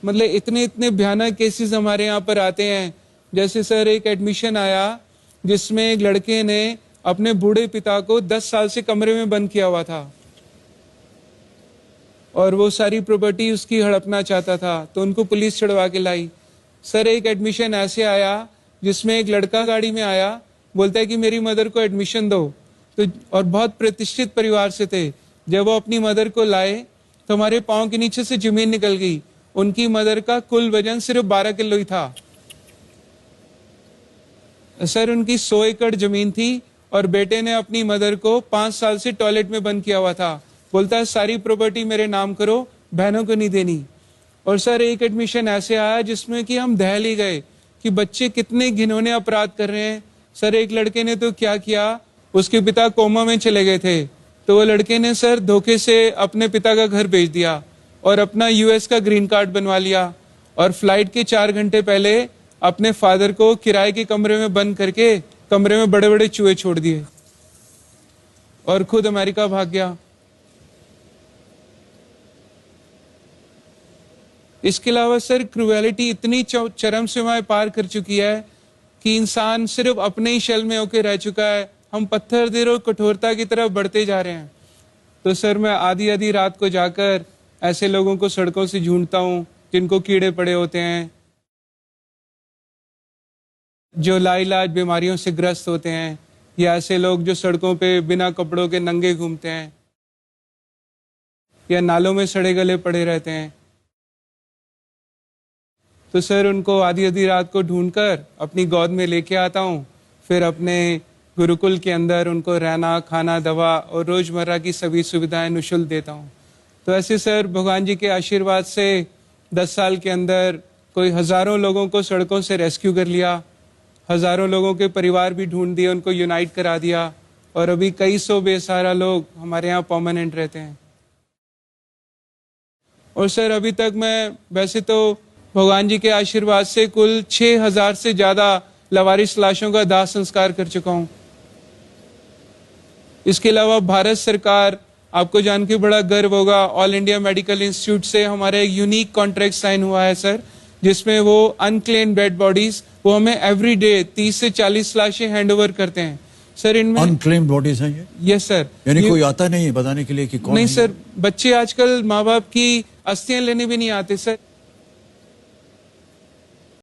मतलब इतने इतने भयानक केसेस हमारे यहाँ पर आते हैं। जैसे सर एक एडमिशन आया जिसमें एक लड़के ने अपने बूढ़े पिता को 10 साल से कमरे में बंद किया हुआ था और वो सारी प्रॉपर्टी उसकी हड़पना चाहता था, तो उनको पुलिस छुड़वा के लाई। सर एक एडमिशन ऐसे आया जिसमें एक लड़का गाड़ी में आया, बोलता है कि मेरी मदर को एडमिशन दो, तो और बहुत प्रतिष्ठित परिवार से थे। जब वो अपनी मदर को लाए तो हमारे पाँव के नीचे से जमीन निकल गई। उनकी मदर का कुल वजन सिर्फ 12 किलो ही था। सर उनकी 100 एकड़ जमीन थी और बेटे ने अपनी मदर को 5 साल से टॉयलेट में बंद किया हुआ था। बोलता है सारी प्रॉपर्टी मेरे नाम करो, बहनों को नहीं देनी। और सर एक एडमिशन ऐसे आया जिसमें कि हम दहल ही गए कि बच्चे कितने घिनौने अपराध कर रहे हैं। सर एक लड़के ने तो क्या किया, उसके पिता कोमा में चले गए थे, तो वो लड़के ने सर धोखे से अपने पिता का घर बेच दिया और अपना यूएस का ग्रीन कार्ड बनवा लिया और फ्लाइट के 4 घंटे पहले अपने फादर को किराए के कमरे में बंद करके कमरे में बड़े बड़े चूहे छोड़ दिए और खुद अमेरिका भाग गया। इसके अलावा सर क्रूएलिटी इतनी चरम सीमाएं पार कर चुकी है कि इंसान सिर्फ अपने ही शेल में होकर रह चुका है। हम पत्थर देर और कठोरता की तरफ बढ़ते जा रहे हैं। तो सर मैं आधी आधी रात को जाकर ऐसे लोगों को सड़कों से ढूंढता हूँ जिनको कीड़े पड़े होते हैं, जो लाइलाज बीमारियों से ग्रस्त होते हैं, या ऐसे लोग जो सड़कों पे बिना कपड़ों के नंगे घूमते हैं या नालों में सड़े गले पड़े रहते हैं। तो सर उनको आधी आधी रात को ढूंढकर अपनी गोद में लेके आता हूँ, फिर अपने गुरुकुल के अंदर उनको रहना, खाना, दवा और रोजमर्रा की सभी सुविधाएं निःशुल्क देता हूँ। तो ऐसे सर भगवान जी के आशीर्वाद से 10 साल के अंदर कोई हजारों लोगों को सड़कों से रेस्क्यू कर लिया, हजारों लोगों के परिवार भी ढूंढ दिए, उनको यूनाइट करा दिया और अभी कई सौ बेसहारा लोग हमारे यहाँ परमानेंट रहते हैं। और सर अभी तक मैं वैसे तो भगवान जी के आशीर्वाद से कुल 6000 से ज्यादा लवारिस लाशों का दाह संस्कार कर चुका हूँ। इसके अलावा भारत सरकार, आपको जान के बड़ा गर्व होगा, ऑल इंडिया मेडिकल इंस्टीट्यूट से हमारा एक यूनिक कॉन्ट्रैक्ट साइन हुआ है सर, जिसमें वो अनक्लेम्ड डेड बॉडीज वो हमें एवरी डे 30 से 40 लाशें हैंड ओवर करते हैं। सर इनमें अनक्लेम्ड बॉडीज हैं ये? Yes sir. यानी कोई आता नहीं है बताने के लिए कि कौन? नहीं सर, बच्चे आजकल माँ बाप की अस्थियां लेने भी नहीं आते सर।